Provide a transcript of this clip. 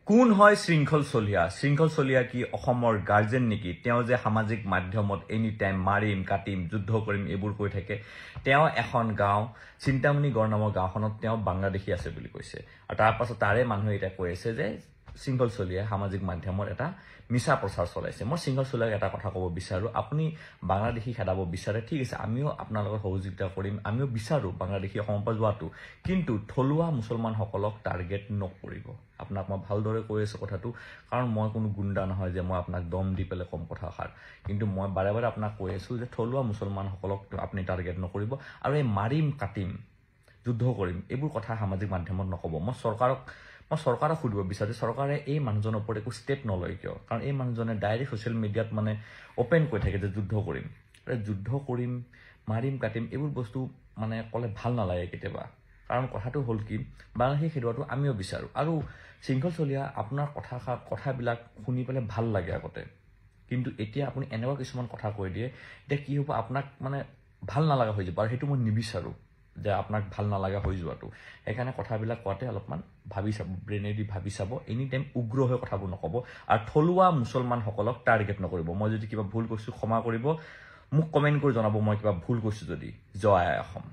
কোন হয় শৃংখল চলিয়া? শৃংখল চলিয়া কি অসমৰ গাৰ্জেন নেকি? তেওঁ যে সামাজিক মাধ্যমত এনি টাইম মাৰিম কাটিম যুদ্ধ কৰিম এইবোৰ কৈ থাকে। তেওঁ এখন গাঁও চিন্তামণি গড় নামৰ গাঁওখনত তেওঁ বাংলাদেশী আছে বুলি কৈছে। আৰু তাৰ পাছত তাৰে মানুহে এতিয়া কৈ আছে যে শৃংখল চলিয়াই সামাজিক মাধ্যমত এটা মিছা প্ৰচাৰ চলাইছে। মই শৃংখল চলিয়াক এটা কথা ক'ব বিচাৰোঁ, আপুনি বাংলাদেশী খেদাব বিচাৰে, ঠিক আছে, আমিও আপোনাৰ লগত সহযোগিতা কৰিম, আমিও বিচাৰোঁ বাংলাদেশী অসমৰ পৰা যোৱাটো, কিন্তু থলুৱা মুছলমানসকলক টাৰ্গেট নকৰিব। আপোনাক মই ভালদৰে কৈ আছোঁ কথাটো, কাৰণ মই কোনো গুণ্ডা নহয় যে মই আপোনাক দম দি পেলাই কম কথাষাৰ, কিন্তু মই বাৰে বাৰে আপোনাক কৈ আছোঁ যে থলুৱা মুছলমানসকলক আপুনি টাৰ্গেট নকৰিব। আৰু এই মাৰিম কাটিম যুদ্ধ কৰিম এইবোৰ কথা সামাজিক মাধ্যমত নক'ব। মই চৰকাৰক সুধিব বিচাৰোঁ যে চৰকাৰে এই মানুহজনৰ ওপৰত একো ষ্টেপ নলয় কিয়? কাৰণ এই মানুহজনে ডাইৰেক্ট ছ'চিয়েল মিডিয়াত মানে অ'পেন কৈ থাকে যে যুদ্ধ কৰিম, যুদ্ধ কৰিম মাৰিম কাটিম এইবোৰ বস্তু মানে ক'লে ভাল নালাগে কেতিয়াবা। কাৰণ কথাটো হ'ল কি, বাংলাদেশী খেদোৱাটো আমিও বিচাৰোঁ। আৰু শৃংখল চলিয়া আপোনাৰ কথাবিলাক শুনি পেলাই ভাল লাগে আগতে, কিন্তু এতিয়া আপুনি এনেকুৱা কিছুমান কথা কৈ দিয়ে, এতিয়া কি হ'ব আপোনাক মানে ভাল নালাগা হৈ যাব, আৰু সেইটো মই নিবিচাৰোঁ যে আপোনাক ভাল নালাগা হৈ যোৱাটো। সেইকাৰণে কথাবিলাক কোৱাতে অলপমান ভাবি চাব, ব্ৰেইনেদি ভাবি চাব, এনি টাইম উগ্ৰ হৈ কথাবোৰ নক'ব, আৰু থলুৱা মুছলমানসকলক টাৰ্গেট নকৰিব। মই যদি কিবা ভুল কৈছোঁ ক্ষমা কৰিব, মোক কমেণ্ট কৰি জনাব মই কিবা ভুল কৈছোঁ যদি। জয় আই অসম।